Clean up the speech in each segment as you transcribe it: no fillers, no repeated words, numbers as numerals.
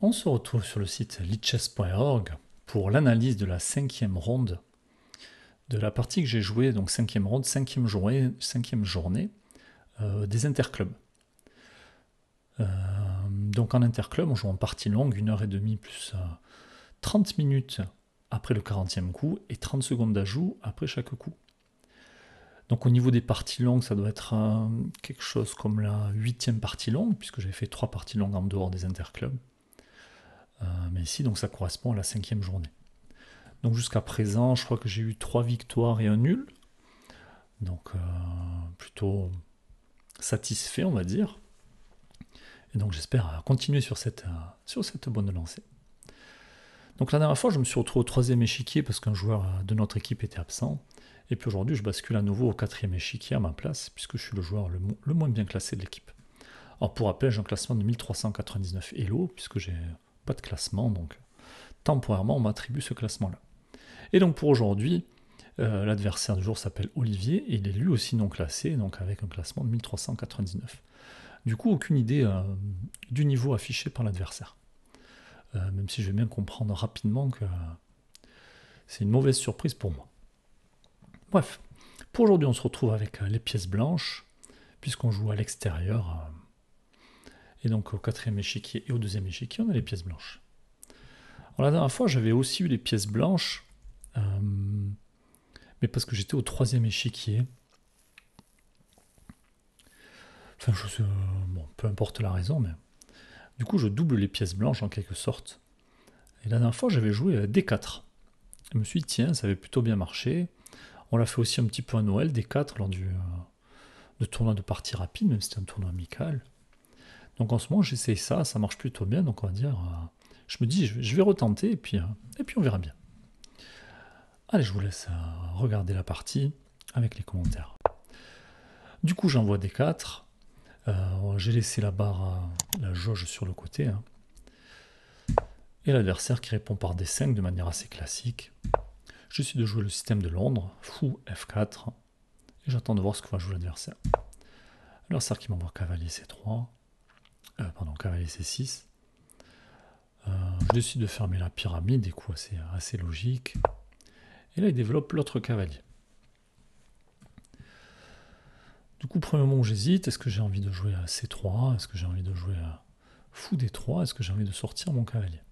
On se retrouve sur le site lichess.org pour l'analyse de la 5e ronde de la partie que j'ai jouée, donc 5e ronde, 5e journée des interclubs. Donc en interclub, on joue en partie longue, 1h30 plus 30 minutes après le 40e coup et 30 secondes d'ajout après chaque coup. Donc au niveau des parties longues, ça doit être quelque chose comme la 8e partie longue, puisque j'ai fait 3 parties longues en dehors des interclubs. Mais ici, donc ça correspond à la 5e journée. Donc jusqu'à présent, je crois que j'ai eu 3 victoires et un nul. Donc plutôt satisfait, on va dire. Et donc j'espère continuer sur cette bonne lancée. Donc la dernière fois, je me suis retrouvé au 3e échiquier parce qu'un joueur de notre équipe était absent. Et puis aujourd'hui, je bascule à nouveau au 4e échiquier à ma place, puisque je suis le joueur le moins bien classé de l'équipe. Alors pour rappel, j'ai un classement de 1399 Elo, puisque j'ai pas de classement, donc temporairement, on m'attribue ce classement-là. Et donc pour aujourd'hui, l'adversaire du jour s'appelle Olivier, et il est lui aussi non classé, donc avec un classement de 1399. Du coup, aucune idée du niveau affiché par l'adversaire. Même si je vais bien comprendre rapidement que c'est une mauvaise surprise pour moi. Bref, pour aujourd'hui, on se retrouve avec les pièces blanches, puisqu'on joue à l'extérieur. Et donc au 4e échiquier et au 2e échiquier, on a les pièces blanches. Alors, la dernière fois, j'avais aussi eu les pièces blanches, mais parce que j'étais au 3e échiquier. Enfin, bon, peu importe la raison, mais du coup, je double les pièces blanches en quelque sorte. Et la dernière fois, j'avais joué D4. Je me suis dit, tiens, ça avait plutôt bien marché. On l'a fait aussi un petit peu à Noël, D4, lors du tournoi de partie rapide, même si c'était un tournoi amical. Donc en ce moment, j'essaye ça marche plutôt bien, donc on va dire, je me dis, je vais retenter, et puis on verra bien. Allez, je vous laisse regarder la partie avec les commentaires. Du coup, j'envoie D4. J'ai laissé la barre, la jauge sur le côté. Hein. Et l'adversaire qui répond par D5 de manière assez classique. Je décide de jouer le système de Londres, fou F4. Et j'attends de voir ce que va jouer l'adversaire. L'adversaire qui m'envoie cavalier C3. Cavalier C6. Je décide de fermer la pyramide, des coups assez logiques. Et là, il développe l'autre cavalier. Du coup, premier moment où j'hésite, est-ce que j'ai envie de jouer à C3? Est-ce que j'ai envie de jouer à fou D3? Est-ce que j'ai envie de sortir mon cavalier?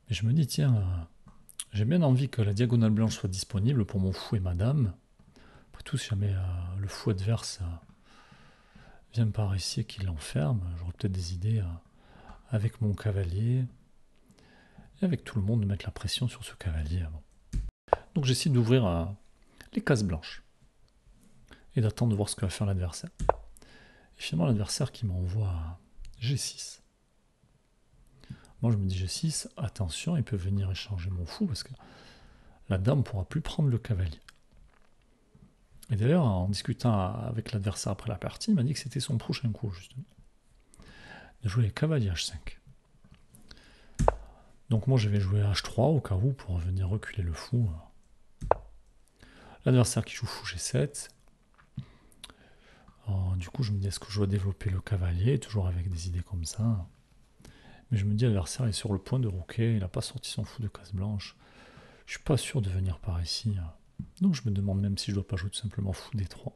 Et je me dis, tiens, j'ai bien envie que la diagonale blanche soit disponible pour mon fou et ma dame. Après tout, si jamais le fou adverse vient par ici et qu'il l'enferme, j'aurais peut-être des idées avec mon cavalier et avec tout le monde de mettre la pression sur ce cavalier. Donc j'essaie d'ouvrir les cases blanches et d'attendre de voir ce que va faire l'adversaire. Et finalement, l'adversaire qui m'envoie G6. Moi, je me dis G6, attention, il peut venir échanger mon fou parce que la dame ne pourra plus prendre le cavalier. Et d'ailleurs, en discutant avec l'adversaire après la partie, il m'a dit que c'était son prochain coup, justement. De jouer cavalier H5. Donc moi, je vais jouer H3 au cas où pour venir reculer le fou. L'adversaire qui joue fou G7. Alors, du coup, je me dis, est-ce que je dois développer le cavalier, toujours avec des idées comme ça. Mais je me dis, l'adversaire est sur le point de rooker, il n'a pas sorti son fou de case blanche. Je suis pas sûr de venir par ici. Donc je me demande même si je dois pas jouer tout simplement fou D3.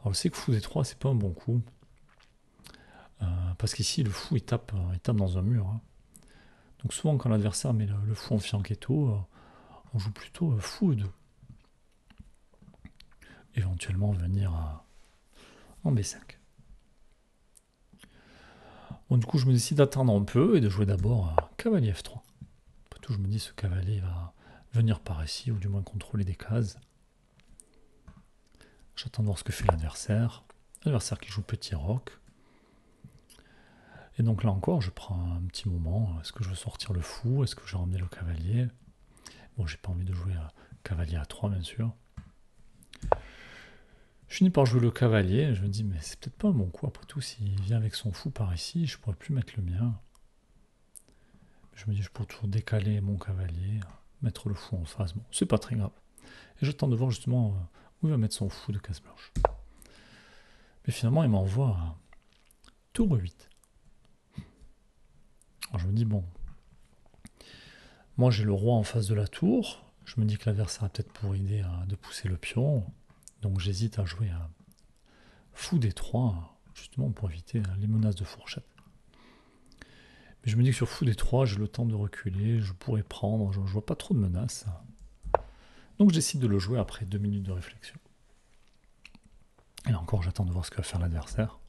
Alors je sais que fou D3, c'est pas un bon coup. Parce qu'ici, le fou, il tape dans un mur. Hein. Donc souvent, quand l'adversaire met le fou en fianchetto, on joue plutôt fou E2. Éventuellement venir en B5. Bon, du coup, je me décide d'attendre un peu et de jouer d'abord cavalier F3. Après tout, je me dis ce cavalier va venir par ici, ou du moins contrôler des cases. J'attends de voir ce que fait l'adversaire. L'adversaire qui joue petit roc. Et donc là encore, je prends un petit moment. Est-ce que je veux sortir le fou? Est-ce que je vais ramener le cavalier? Bon, j'ai pas envie de jouer cavalier A3, bien sûr. Je finis par jouer le cavalier. Je me dis, mais c'est peut-être pas un bon coup. Après tout, s'il vient avec son fou par ici, je pourrais plus mettre le mien. Je me dis, je pourrais toujours décaler mon cavalier, mettre le fou en face. Bon, c'est pas très grave. Et j'attends de voir justement où il va mettre son fou de case blanche. Mais finalement, il m'envoie tour 8. Alors je me dis, bon, moi j'ai le roi en face de la tour, je me dis que l'adversaire a peut-être pour idée de pousser le pion, donc j'hésite à jouer un fou d3, justement pour éviter les menaces de fourchette. Mais je me dis que sur fou d3, j'ai le temps de reculer, je pourrais prendre, je vois pas trop de menaces. Donc je décide de le jouer après 2 minutes de réflexion. Et là encore, j'attends de voir ce que va faire l'adversaire.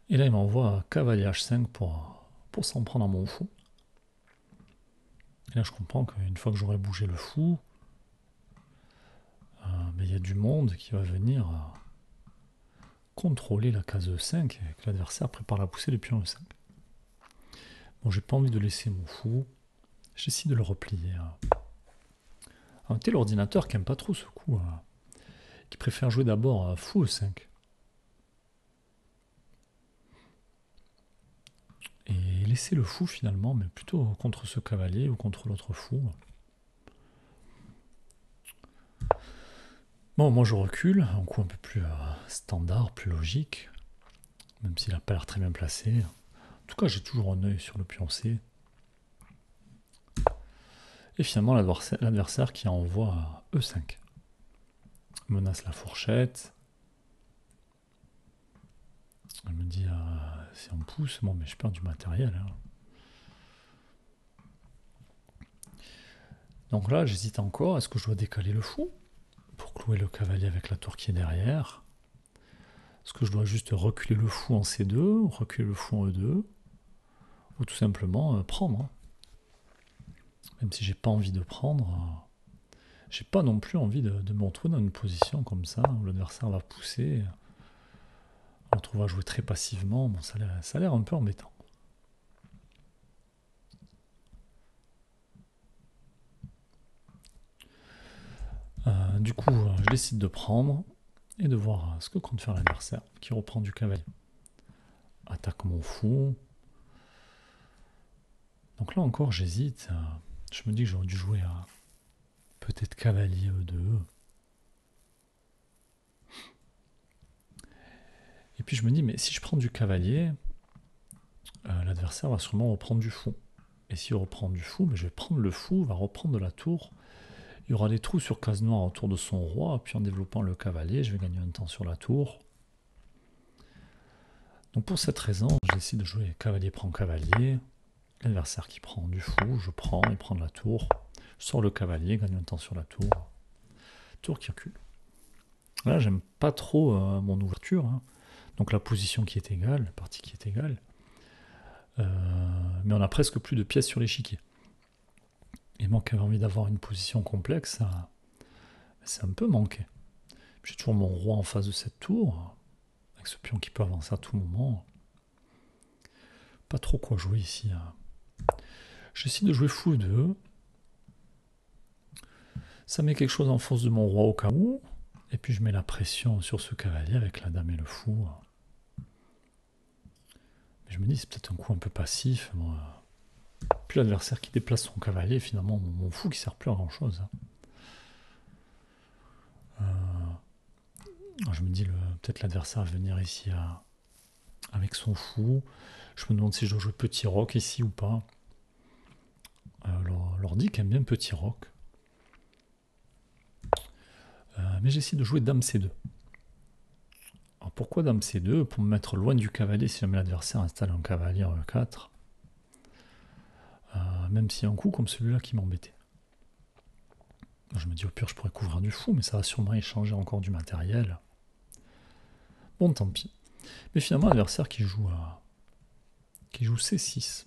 Et là, il m'envoie cavalier h5 pour s'en prendre à mon fou. Et là, je comprends qu'une fois que j'aurai bougé le fou, il y a du monde qui va venir contrôler la case E5 et que l'adversaire prépare la poussée du pion E5. Bon, j'ai pas envie de laisser mon fou. J'essaie de le replier. En réalité, l'ordinateur qui aime pas trop ce coup, qui préfère jouer d'abord fou E5. Et laisser le fou finalement, mais plutôt contre ce cavalier ou contre l'autre fou. Bon, moi je recule, un coup un peu plus standard, plus logique, même s'il n'a pas l'air très bien placé. En tout cas, j'ai toujours un œil sur le pion C. Et finalement, l'adversaire qui envoie E5. Menace la fourchette. Elle me dit, si on pousse, bon, mais je perds du matériel. Hein. Donc là, j'hésite encore. Est-ce que je dois décaler le fou pour clouer le cavalier avec la tour qui est derrière? Est-ce que je dois juste reculer le fou en C2, ou reculer le fou en E2, ou tout simplement prendre? Même si j'ai pas envie de prendre, j'ai pas non plus envie de me retrouver dans une position comme ça, où l'adversaire va pousser, on se retrouve à jouer très passivement. Bon, ça a l'air un peu embêtant. Du coup, je décide de prendre et de voir ce que compte faire l'adversaire, qui reprend du cavalier. Attaque mon fou. Donc là encore, j'hésite. Je me dis que j'aurais dû jouer à peut-être cavalier E2. Et puis je me dis, mais si je prends du cavalier, l'adversaire va sûrement reprendre du fou. Et s'il reprend du fou, mais je vais prendre le fou, va reprendre de la tour. Il y aura des trous sur case noire autour de son roi, puis en développant le cavalier, je vais gagner un temps sur la tour. Donc pour cette raison, je décide de jouer cavalier prend cavalier. L'adversaire qui prend du fou, je prends, il prend de la tour. Je sors le cavalier, gagne un temps sur la tour. Tour qui recule. Là, j'aime pas trop mon ouverture. Hein. Donc la position qui est égale, la partie qui est égale. Mais on a presque plus de pièces sur l'échiquier. Et moi qui avais envie d'avoir une position complexe, c'est un peu manqué. J'ai toujours mon roi en face de cette tour, avec ce pion qui peut avancer à tout moment. Pas trop quoi jouer ici. Hein. J'essaie de jouer fou 2. Ça met quelque chose en force de mon roi au cas où. Et puis je mets la pression sur ce cavalier avec la dame et le fou. Mais je me dis, c'est peut-être un coup un peu passif. Moi. Puis l'adversaire qui déplace son cavalier, finalement, mon fou qui sert plus à grand chose. Je me dis, peut-être l'adversaire va venir ici avec son fou. Je me demande si je dois jouer petit roc ici ou pas. L'ordi aime bien petit roc. Mais j'essaie de jouer dame C2. Alors pourquoi dame C2? Pour me mettre loin du cavalier si jamais l'adversaire installe un cavalier en E4. Même s'il y a un coup comme celui-là qui m'embêtait. Je me dis au pire je pourrais couvrir du fou, mais ça va sûrement échanger encore du matériel. Bon, tant pis. Mais finalement, l'adversaire qui joue C6.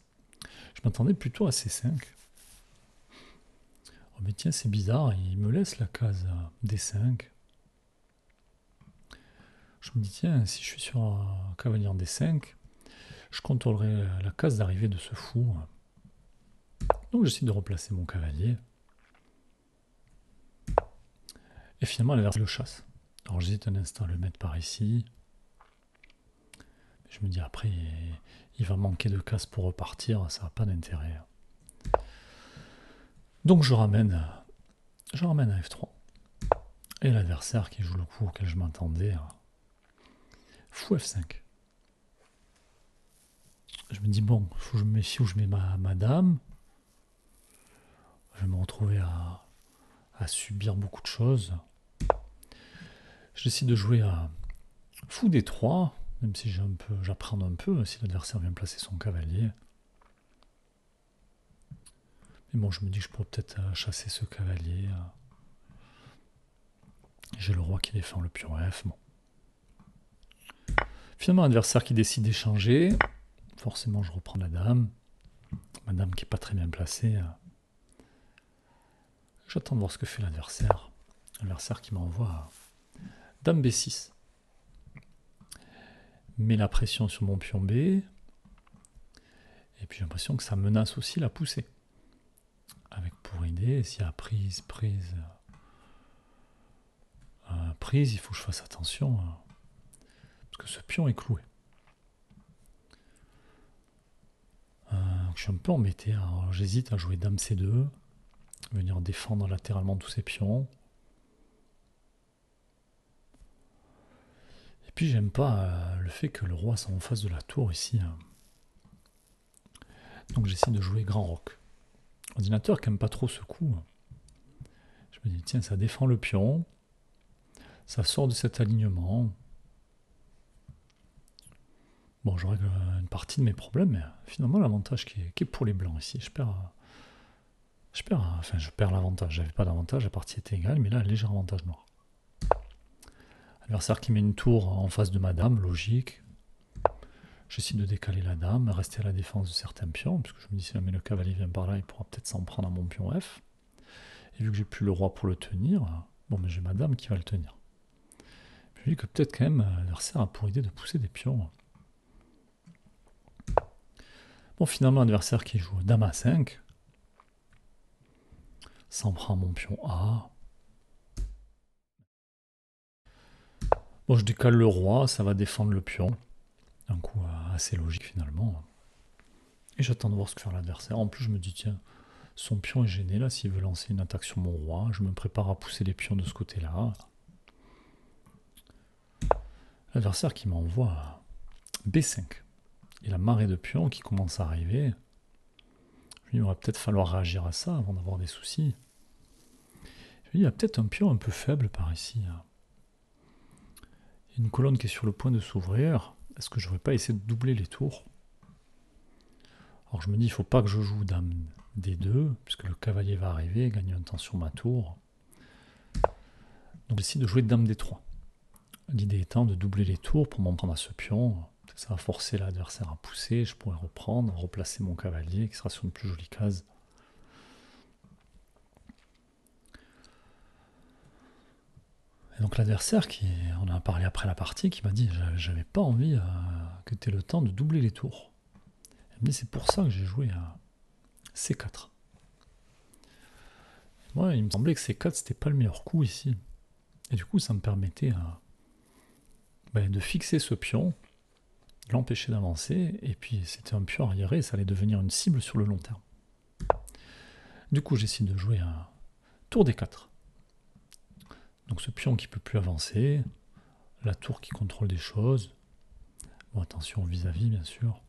Je m'attendais plutôt à C5. Oh mais tiens, c'est bizarre, il me laisse la case D5. Je me dis, tiens, si je suis sur un cavalier en D5, je contrôlerai la case d'arrivée de ce fou. Donc j'essaie de replacer mon cavalier. Et finalement, l'adversaire le chasse. Alors j'hésite un instant à le mettre par ici. Je me dis, après, il va manquer de cases pour repartir, ça n'a pas d'intérêt. Donc je ramène à F3. Et l'adversaire qui joue le coup auquel je m'attendais, fou F5. Je me dis, bon, il faut que je me méfie où je mets ma dame. Je vais me retrouver à subir beaucoup de choses. Je décide de jouer à fou D3, même si j'apprends un peu, si l'adversaire vient placer son cavalier. Mais bon, je me dis que je pourrais peut-être chasser ce cavalier. J'ai le roi qui défend le pion F. Bon. Finalement, l'adversaire qui décide d'échanger. Forcément, je reprends la dame. Ma dame qui n'est pas très bien placée. J'attends de voir ce que fait l'adversaire. L'adversaire qui m'envoie dame B6. Met la pression sur mon pion B. Et puis j'ai l'impression que ça menace aussi la poussée. Avec pour idée, s'il y a prise, prise, il faut que je fasse attention. Parce que ce pion est cloué. Je suis un peu embêté. J'hésite à jouer dame C2. Venir défendre latéralement tous ces pions. Et puis j'aime pas le fait que le roi soit en face de la tour ici. Donc j'essaie de jouer grand roc. L'ordinateur qui n'aime pas trop ce coup. Je me dis, tiens, ça défend le pion. Ça sort de cet alignement. Bon, je règle une partie de mes problèmes, mais finalement, l'avantage qui est pour les blancs ici, je perds l'avantage. J'avais pas d'avantage, la partie était égale, mais là, un léger avantage noir. Adversaire qui met une tour en face de ma dame, logique. J'essaie de décaler la dame, rester à la défense de certains pions, puisque je me dis, si jamais le cavalier vient par là, il pourra peut-être s'en prendre à mon pion F. Et vu que j'ai plus le roi pour le tenir, bon, mais j'ai ma dame qui va le tenir. Je me dis que peut-être quand même, l'adversaire a pour idée de pousser des pions. Bon, finalement, l'adversaire qui joue dame A5 s'en prend à mon pion A. Bon, je décale le roi, ça va défendre le pion. Un coup assez logique finalement. Et j'attends de voir ce que fait l'adversaire. En plus, je me dis, tiens, son pion est gêné là, s'il veut lancer une attaque sur mon roi. Je me prépare à pousser les pions de ce côté-là. L'adversaire qui m'envoie B5. Et la marée de pions qui commence à arriver. Il va peut-être falloir réagir à ça avant d'avoir des soucis. Il y a peut-être un pion un peu faible par ici. Il y a une colonne qui est sur le point de s'ouvrir. Est-ce que je ne devrais pas essayer de doubler les tours? Alors je me dis, il ne faut pas que je joue dame D2, puisque le cavalier va arriver, gagner un temps sur ma tour. Donc j'essaie de jouer dame D3. L'idée étant de doubler les tours pour m'en prendre à ce pion. Ça va forcer l'adversaire à pousser, je pourrais reprendre, replacer mon cavalier qui sera sur une plus jolie case. Et donc l'adversaire, on en a parlé après la partie, qui m'a dit j'avais pas envie que tu aies le temps de doubler les tours. Elle me dit c'est pour ça que j'ai joué à C4. Et moi il me semblait que C4 c'était pas le meilleur coup ici. Et du coup ça me permettait de fixer ce pion, l'empêcher d'avancer, et puis c'était un pion arriéré, ça allait devenir une cible sur le long terme. Du coup j'essaie de jouer un tour D4. Donc ce pion qui ne peut plus avancer, la tour qui contrôle des choses. Bon, attention vis-à-vis, bien sûr.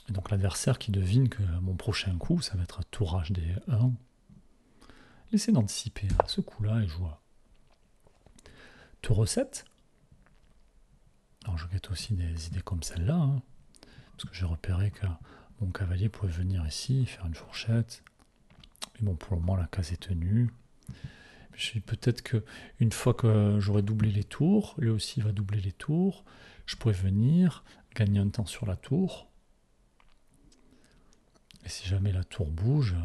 Et donc l'adversaire qui devine que mon prochain coup, ça va être un tour HD1. Il essaie d'anticiper ce coup-là et joue à tour E7. Alors je guette aussi des idées comme celle-là, parce que j'ai repéré que mon cavalier pouvait venir ici, faire une fourchette. Mais bon, pour le moment, la case est tenue. Je dis peut-être qu'une fois que j'aurai doublé les tours, lui aussi va doubler les tours, je pourrais venir, gagner un temps sur la tour. Et si jamais la tour bouge,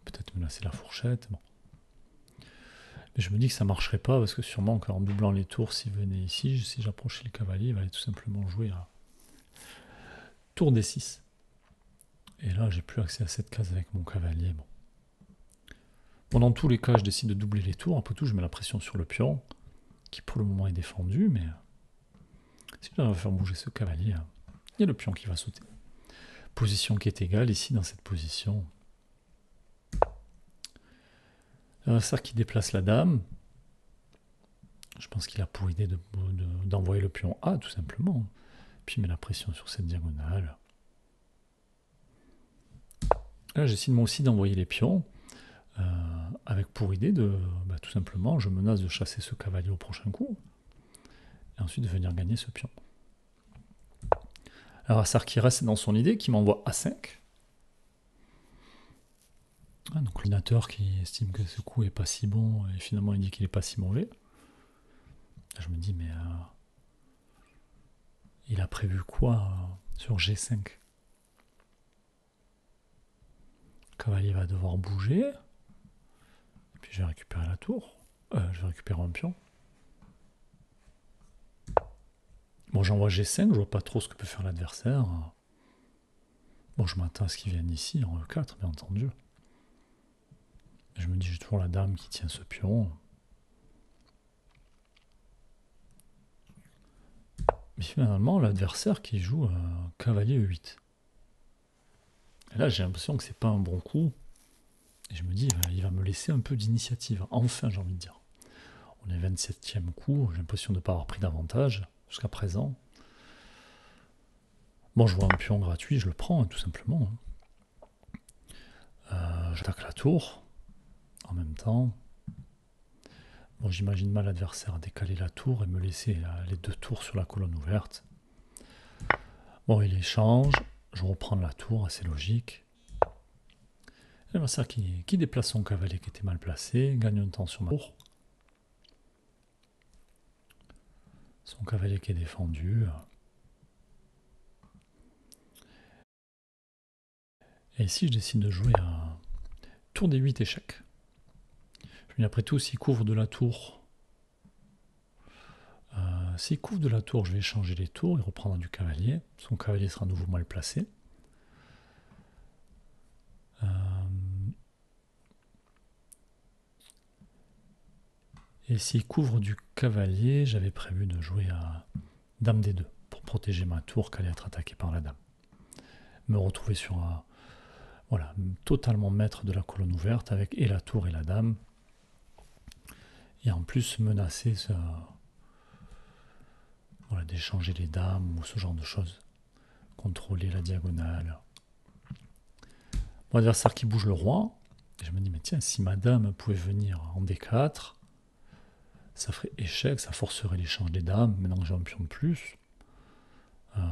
peut-être menacer la fourchette. Bon. Mais je me dis que ça ne marcherait pas, parce que sûrement qu'en doublant les tours, s'il venait ici, si j'approchais le cavalier, il va tout simplement jouer à tour D6. Et là, j'ai plus accès à cette case avec mon cavalier. Bon. Bon, dans tous les cas, je décide de doubler les tours. Après tout, je mets la pression sur le pion, qui pour le moment est défendu, mais si je dois faire bouger ce cavalier, il y a le pion qui va sauter. Position qui est égale ici, dans cette position. L'adversaire qui déplace la dame. Je pense qu'il a pour idée d'envoyer le pion A, tout simplement. puis il met la pression sur cette diagonale. Là, j'essaie moi aussi d'envoyer les pions, avec pour idée de, tout simplement, je menace de chasser ce cavalier au prochain coup, et ensuite de venir gagner ce pion. Alors Assar qui reste dans son idée, qui m'envoie A5. Donc l'ordinateur qui estime que ce coup est pas si bon, et finalement il dit qu'il est pas si mauvais. Là, je me dis, mais il a prévu quoi sur G5? Le cavalier va devoir bouger, et puis je vais récupérer la tour. Je vais récupérer un pion. Bon, j'envoie G5, je vois pas trop ce que peut faire l'adversaire. Bon, je m'attends à ce qu'il vienne ici, en E4, bien entendu. Je me dis, j'ai toujours la dame qui tient ce pion. Mais finalement, l'adversaire qui joue cavalier E8. Et là, j'ai l'impression que c'est pas un bon coup. Et je me dis, il va me laisser un peu d'initiative. Enfin, j'ai envie de dire. On est 27e coup, j'ai l'impression de ne pas avoir pris d'avantage jusqu'à présent. Bon, je vois un pion gratuit, je le prends, tout simplement. J'attaque la tour, en même temps. Bon, j'imagine mal l'adversaire décaler la tour et me laisser les deux tours sur la colonne ouverte. Bon, il échange, je reprends la tour, assez logique. L'adversaire qui déplace son cavalier qui était mal placé, gagne un temps sur ma tour. Son cavalier qui est défendu. Et ici, je décide de jouer un tour des 8 échecs. Mais après tout, s'il couvre de la tour, je vais échanger les tours, il reprendra du cavalier. Son cavalier sera à nouveau mal placé. Et s'il couvre du cavalier, j'avais prévu de jouer à dame D2 pour protéger ma tour qui allait être attaquée par la dame. Me retrouver sur voilà, totalement maître de la colonne ouverte avec et la tour et la dame. Et en plus menacer d'échanger les dames ou ce genre de choses. Contrôler la diagonale. Mon adversaire qui bouge le roi. Et je me dis, mais tiens, si ma dame pouvait venir en D4, ça ferait échec, ça forcerait l'échange des dames. Maintenant que j'ai un pion de plus,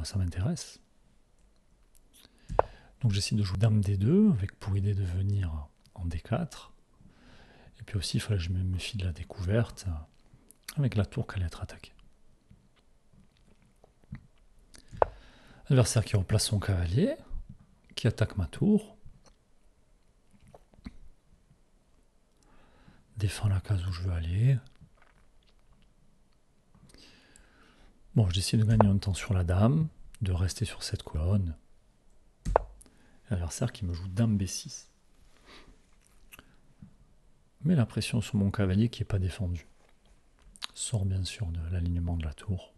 ça m'intéresse. Donc j'essaie de jouer dame D2 avec pour idée de venir en D4. Et puis aussi, il fallait que je me méfie de la découverte avec la tour qui allait être attaquée. Adversaire qui replace son cavalier, qui attaque ma tour. Défend la case où je veux aller. Bon, je décide de gagner un temps sur la dame, de rester sur cette colonne. L'adversaire qui me joue dame B6. Mais la pression sur mon cavalier qui n'est pas défendu. Sort bien sûr de l'alignement de la tour.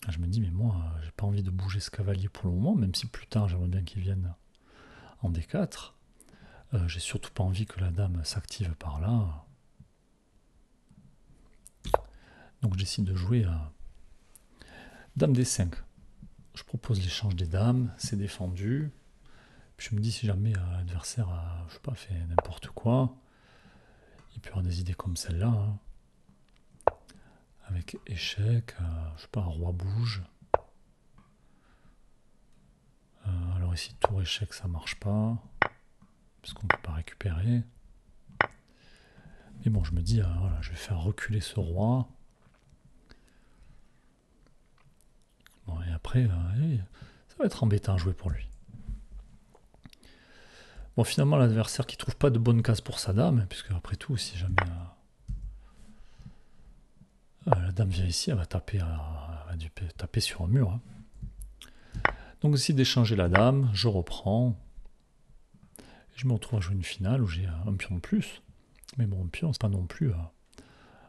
Je me dis, mais moi, j'ai pas envie de bouger ce cavalier pour le moment, même si plus tard j'aimerais bien qu'il vienne en D4. J'ai surtout pas envie que la dame s'active par là. Donc j'essaie de jouer dame D5. Je propose l'échange des dames, c'est défendu. Puis je me dis, si jamais l'adversaire a, je sais pas, fait n'importe quoi, il peut avoir des idées comme celle-là. Hein. Avec échec, je sais pas, roi bouge. Alors ici, tour échec, ça marche pas. Parce qu'on ne peut pas récupérer. Mais bon, je me dis, voilà, je vais faire reculer ce roi. Bon, et après, ça va être embêtant à jouer pour lui. Bon, finalement, l'adversaire qui trouve pas de bonne case pour sa dame, puisque après tout, si jamais la dame vient ici, elle va taper, taper sur un mur. Hein. Donc, j'essaie d'échanger la dame, je reprends. Je me retrouve à jouer une finale où j'ai un pion de plus. Mais bon, un pion, c'est pas non plus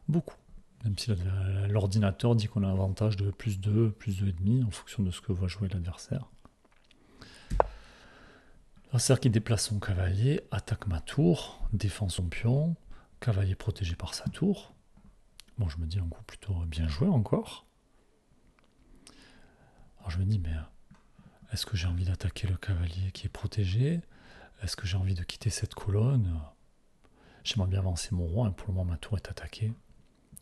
beaucoup. Même si l'ordinateur dit qu'on a un avantage de plus 2, plus 2,5 en fonction de ce que va jouer l'adversaire. L'adversaire qui déplace son cavalier, attaque ma tour, défend son pion, cavalier protégé par sa tour. Bon, je me dis un coup plutôt bien joué encore. Alors je me dis, mais est-ce que j'ai envie d'attaquer le cavalier qui est protégé? Est-ce que j'ai envie de quitter cette colonne? J'aimerais bien avancer mon roi, et pour le moment ma tour est attaquée.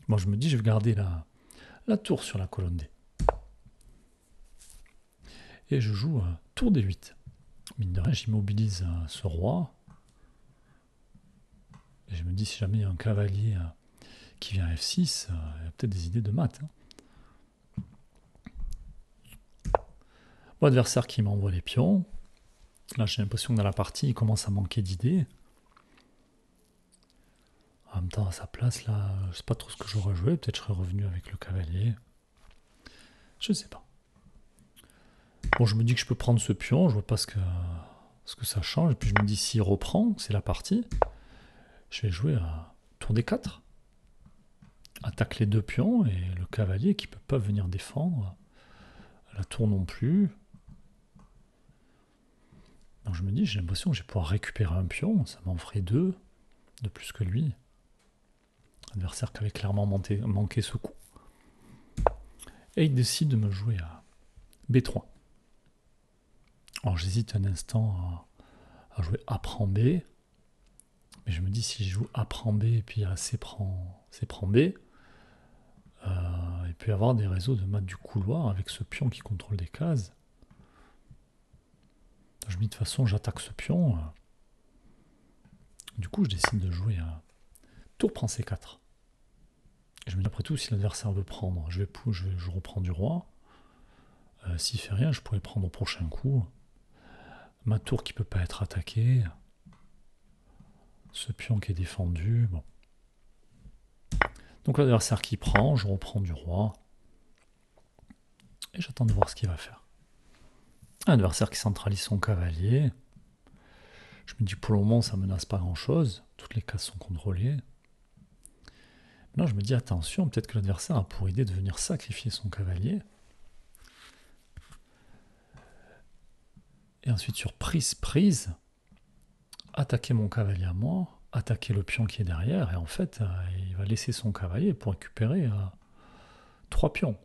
Moi je me dis, je vais garder la tour sur la colonne D. Et je joue tour D8. Mine de rien, j'immobilise ce roi. Et je me dis, si jamais il y a un cavalier qui vient à F6, il y a peut-être des idées de maths. Mon adversaire qui m'envoie les pions. Là, j'ai l'impression que dans la partie, il commence à manquer d'idées. En même temps, à sa place, là, je sais pas trop ce que j'aurais joué. Peut-être je serais revenu avec le cavalier. Je sais pas. Bon, je me dis que je peux prendre ce pion. Je vois pas ce que ça change. Et puis je me dis, s'il reprend, c'est la partie. Je vais jouer à tour D4. Attaque les 2 pions et le cavalier qui peut pas venir défendre. La tour non plus. Donc je me dis, j'ai l'impression que je vais pouvoir récupérer un pion. Ça m'en ferait 2 de plus que lui. Adversaire qui avait clairement manqué ce coup. Et il décide de me jouer à B3. Alors j'hésite un instant à jouer A prend B. Mais je me dis, si je joue A prend B et puis C prend B, il peut y avoir des réseaux de maths du couloir avec ce pion qui contrôle des cases. Je me dis, de toute façon, j'attaque ce pion. Du coup, je décide de jouer à tour prend C4. Et je me dis, après tout, si l'adversaire veut prendre, je reprends du roi. S'il fait rien, je pourrais prendre au prochain coup. Ma tour qui peut pas être attaquée. Ce pion qui est défendu. Bon. Donc l'adversaire qui prend, je reprends du roi. Et j'attends de voir ce qu'il va faire. Un adversaire qui centralise son cavalier. Je me dis, pour le moment, ça menace pas grand-chose. Toutes les cases sont contrôlées. Maintenant, je me dis, attention, peut-être que l'adversaire a pour idée de venir sacrifier son cavalier. Et ensuite, sur prise, attaquer mon cavalier à moi, attaquer le pion qui est derrière, et en fait, il va laisser son cavalier pour récupérer 3 pions.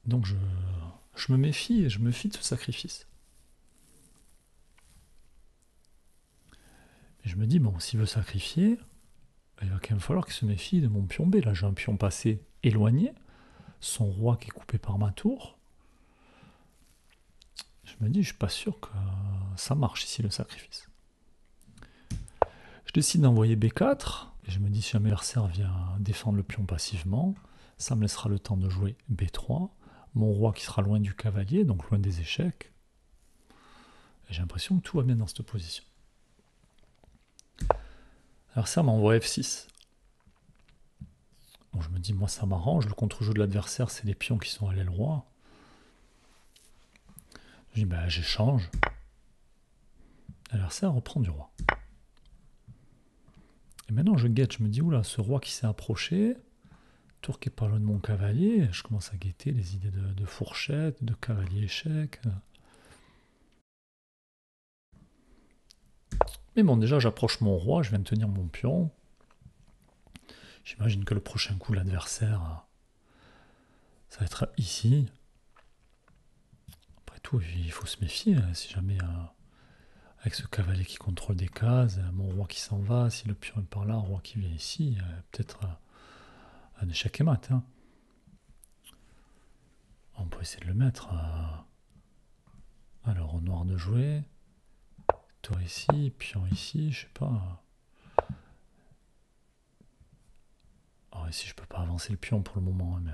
Donc je me méfie et je me fie de ce sacrifice. Et je me dis, bon, s'il veut sacrifier, il va quand même falloir qu'il se méfie de mon pion B. Là, j'ai un pion passé éloigné, son roi qui est coupé par ma tour. Je me dis, je suis pas sûr que ça marche ici, le sacrifice. Je décide d'envoyer B4, et je me dis, si jamais l'adversaire vient défendre le pion passivement, ça me laissera le temps de jouer B3, mon roi qui sera loin du cavalier, donc loin des échecs. Et j'ai l'impression que tout va bien dans cette position. L'adversaire m'envoie F6. Bon, je me dis, moi ça m'arrange, le contre-jeu de l'adversaire, c'est les pions qui sont à l'aile roi. Je dis, bah j'échange. L'adversaire reprend du roi. Et maintenant je guette, je me dis, oula, ce roi qui s'est approché, tour qui est pas loin de mon cavalier, je commence à guetter les idées de fourchette, de cavalier échec. Mais bon, déjà j'approche mon roi, je viens de tenir mon pion. J'imagine que le prochain coup, l'adversaire, ça va être ici. Après tout, il faut se méfier, si jamais, avec ce cavalier qui contrôle des cases, mon roi qui s'en va, si le pion est par là, un roi qui vient ici, peut-être un échec et mat. Hein. On peut essayer de le mettre. Alors, au noir de jouer. Tour ici, pion ici, je sais pas. Alors ici, je peux pas avancer le pion pour le moment. Hein, mais,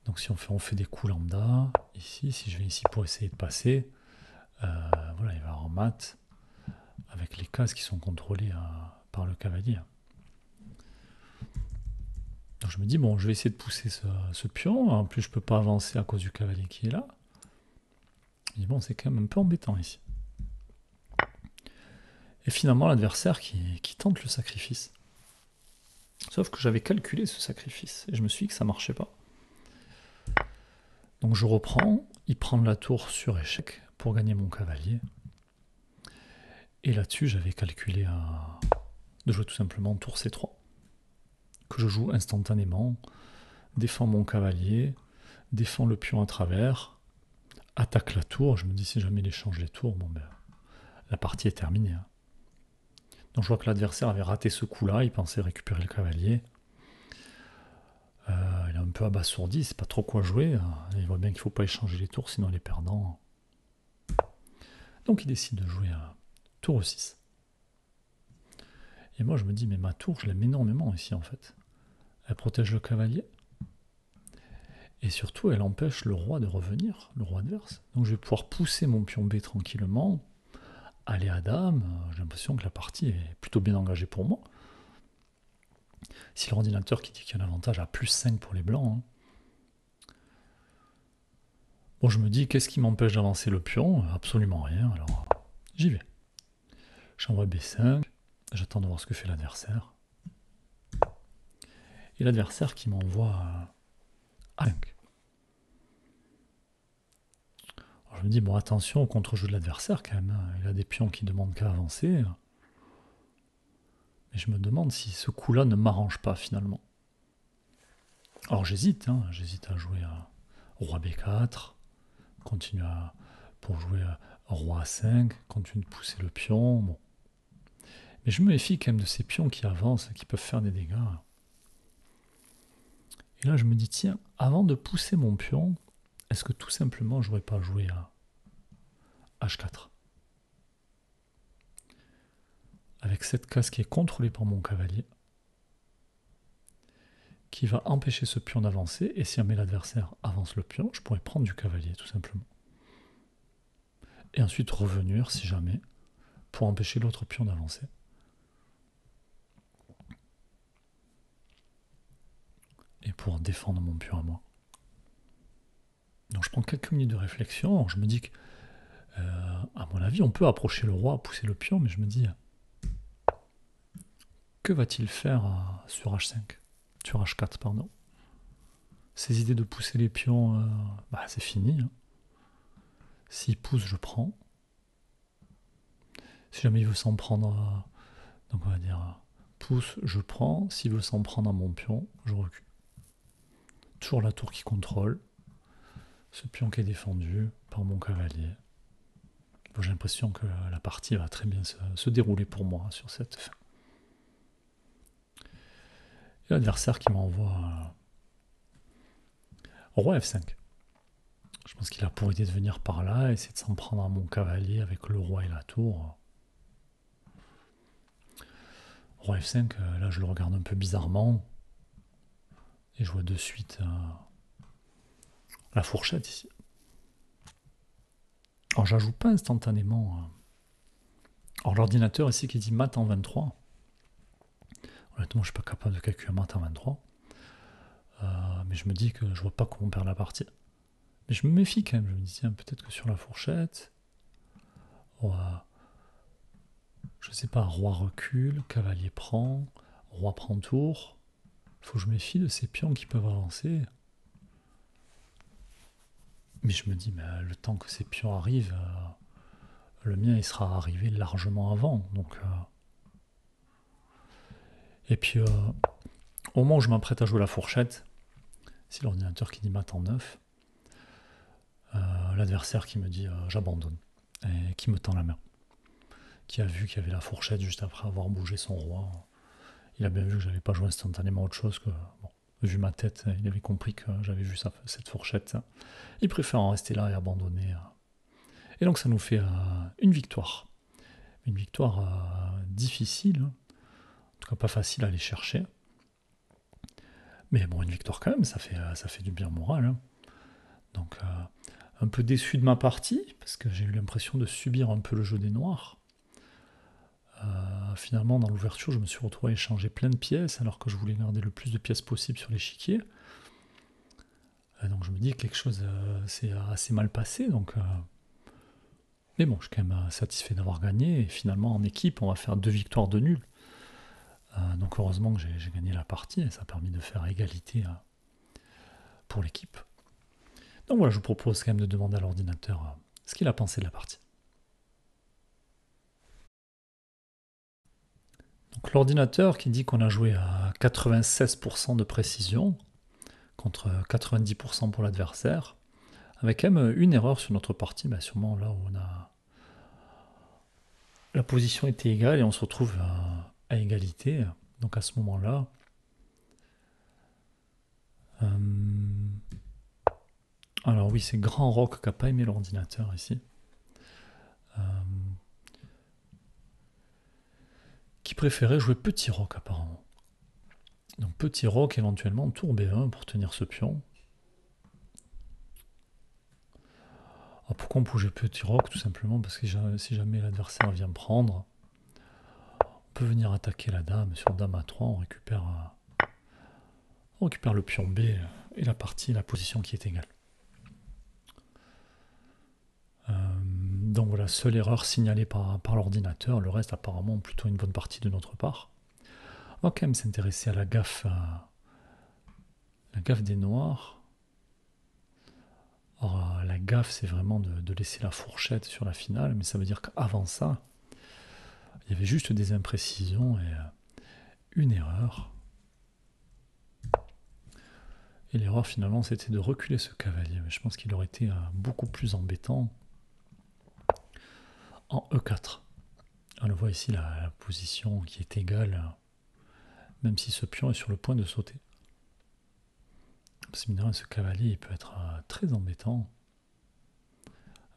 donc si on fait des coups lambda, ici, si je vais ici pour essayer de passer, voilà, il va avoir mat avec les cases qui sont contrôlées par le cavalier. Donc je me dis, bon, je vais essayer de pousser ce pion. En plus, je peux pas avancer à cause du cavalier qui est là. Et bon, c'est quand même un peu embêtant ici. Et finalement, l'adversaire qui tente le sacrifice. Sauf que j'avais calculé ce sacrifice. Et je me suis dit que ça marchait pas. Donc je reprends. Il prend la tour sur échec pour gagner mon cavalier. Et là-dessus, j'avais calculé de jouer tout simplement tour C3. Que je joue instantanément. défends mon cavalier, défends le pion à travers, attaque la tour. Je me dis si jamais il échange les tours, bon ben la partie est terminée. Hein. Donc je vois que l'adversaire avait raté ce coup-là, il pensait récupérer le cavalier. Il est un peu abasourdi, il sait pas trop quoi jouer. Il voit bien qu'il ne faut pas échanger les tours, sinon il est perdant. Donc il décide de jouer à tour 6. Et moi je me dis, mais ma tour, je l'aime énormément ici en fait. Elle protège le cavalier. Et surtout, elle empêche le roi de revenir, le roi adverse. Donc je vais pouvoir pousser mon pion B tranquillement, aller à dame. J'ai l'impression que la partie est plutôt bien engagée pour moi. Si l'ordinateur qui dit qu'il y a un avantage à plus 5 pour les blancs. Hein. Bon, je me dis, qu'est-ce qui m'empêche d'avancer le pion? Absolument rien, alors j'y vais. J'envoie B5, j'attends de voir ce que fait l'adversaire. Et l'adversaire qui m'envoie A5. Alors je me dis, bon, attention au contre-jeu de l'adversaire quand même. Il a des pions qui demandent qu'à avancer. Mais je me demande si ce coup-là ne m'arrange pas finalement. Alors j'hésite, hein, j'hésite à jouer à roi B4, continue pour jouer à roi A5, continue de pousser le pion. Bon. Mais je me méfie quand même de ces pions qui avancent, qui peuvent faire des dégâts. Et là je me dis, tiens, avant de pousser mon pion, est-ce que tout simplement je n'aurais pas joué à H4 avec cette case qui est contrôlée par mon cavalier, qui va empêcher ce pion d'avancer, et si jamais l'adversaire avance le pion, je pourrais prendre du cavalier tout simplement. Et ensuite revenir, si jamais, pour empêcher l'autre pion d'avancer. Et pour défendre mon pion à moi. Donc je prends quelques minutes de réflexion, je me dis que, à mon avis, on peut approcher le roi, pousser le pion, mais je me dis, que va-t-il faire sur H5 sur H4, pardon. Ces idées de pousser les pions, c'est fini. Hein. S'il pousse, je prends. Si jamais il veut s'en prendre, donc on va dire pousse, je prends. S'il veut s'en prendre à mon pion, je recule. Toujours la tour qui contrôle. Ce pion qui est défendu par mon cavalier. Bon, j'ai l'impression que la partie va très bien se dérouler pour moi sur cette fin. Et l'adversaire qui m'envoie roi F5. Je pense qu'il a pour idée de venir par là, essayer de s'en prendre à mon cavalier avec le roi et la tour. Roi F5, là je le regarde un peu bizarrement. Et je vois de suite la fourchette ici. Alors j'ajoute pas instantanément. Alors l'ordinateur ici qui dit mat en 23. Honnêtement, je suis pas capable de calculer mat en 23. Mais je me dis que je vois pas comment on perd la partie. Mais je me méfie quand même. Je me dis, tiens, peut-être que sur la fourchette, je sais pas, roi recule, cavalier prend, roi prend tour. Faut que je me méfie de ces pions qui peuvent avancer. Mais je me dis, mais le temps que ces pions arrivent, le mien il sera arrivé largement avant. Donc, et puis, au moment où je m'apprête à jouer la fourchette, c'est l'ordinateur qui dit mat en 9. L'adversaire qui me dit j'abandonne et qui me tend la main, qui a vu qu'il y avait la fourchette juste après avoir bougé son roi. Il a bien vu que j'avais pas joué instantanément autre chose que vu ma tête, il avait compris que j'avais vu cette fourchette. Il préfère en rester là et abandonner. Et donc ça nous fait une victoire difficile, en tout cas pas facile à aller chercher, mais bon, une victoire quand même, ça fait du bien moral. Hein. Donc un peu déçu de ma partie, parce que j'ai eu l'impression de subir un peu le jeu des noirs. Finalement, dans l'ouverture, je me suis retrouvé à échanger plein de pièces, alors que je voulais garder le plus de pièces possible sur l'échiquier. Donc je me dis que quelque chose s'est assez mal passé. Donc, mais bon, je suis quand même satisfait d'avoir gagné. Et finalement, en équipe, on va faire 2 victoires de nul. Donc heureusement que j'ai gagné la partie, et ça a permis de faire égalité pour l'équipe. Donc voilà, je vous propose quand même de demander à l'ordinateur ce qu'il a pensé de la partie. Donc l'ordinateur qui dit qu'on a joué à 96% de précision, contre 90% pour l'adversaire, avec quand même une erreur sur notre partie, sûrement là où la position était égale et on se retrouve à égalité. Donc à ce moment-là, alors oui, c'est Grand Rock qui n'a pas aimé l'ordinateur ici. Qui préférait jouer Petit Rock apparemment. Donc Petit Rock éventuellement, tour B1 pour tenir ce pion. Alors pourquoi on bougeait Petit Rock? Tout simplement parce que si jamais l'adversaire vient prendre, on peut venir attaquer la dame. Sur dame A3, on récupère le pion B et la position qui est égale. Donc voilà, seule erreur signalée par l'ordinateur, le reste apparemment plutôt une bonne partie de notre part. On va quand même s'intéresser à la gaffe des noirs. Alors la gaffe, c'est vraiment de laisser la fourchette sur la finale, mais ça veut dire qu'avant ça, il y avait juste des imprécisions et une erreur. Et l'erreur finalement, c'était de reculer ce cavalier, mais je pense qu'il aurait été beaucoup plus embêtant en E4. On le voit ici, la position qui est égale, même si ce pion est sur le point de sauter. Parce que ce cavalier, il peut être très embêtant.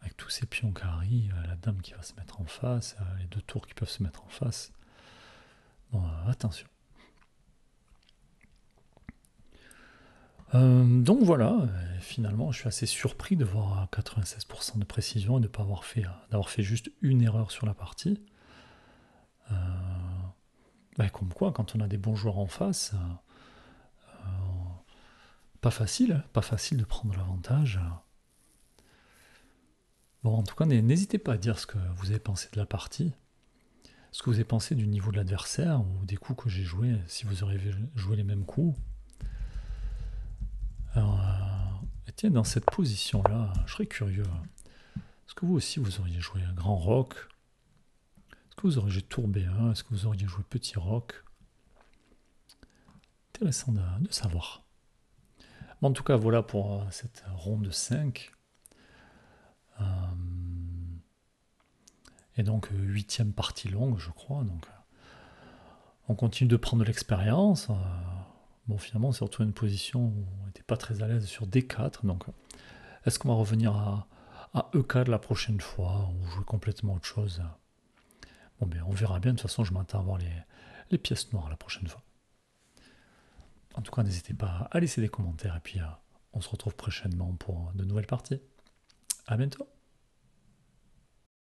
Avec tous ces pions qui arrivent, la dame qui va se mettre en face, les deux tours qui peuvent se mettre en face. Bon, attention. Donc voilà, finalement, je suis assez surpris de voir 96% de précision et de ne pas d'avoir fait juste une erreur sur la partie. Comme quoi, quand on a des bons joueurs en face, pas facile de prendre l'avantage. Bon, en tout cas, n'hésitez pas à dire ce que vous avez pensé de la partie, ce que vous avez pensé du niveau de l'adversaire ou des coups que j'ai joués, si vous aurez joué les mêmes coups. Alors, tiens, dans cette position-là, je serais curieux. Est-ce que vous aussi, vous auriez joué un grand rock? Est-ce que vous auriez joué tour B1? Est-ce que vous auriez joué petit rock? Intéressant de savoir. Bon, en tout cas, voilà pour cette ronde 5. Et donc, 8e partie longue, je crois. Donc, on continue de prendre de l'expérience. Bon, finalement, on s'est retrouvé une position où on n'était pas très à l'aise sur D4. Donc, est-ce qu'on va revenir à E4 la prochaine fois ou jouer complètement autre chose? Bon, ben, on verra bien. De toute façon, je m'attends à voir les pièces noires la prochaine fois. En tout cas, n'hésitez pas à laisser des commentaires et puis on se retrouve prochainement pour de nouvelles parties. À bientôt!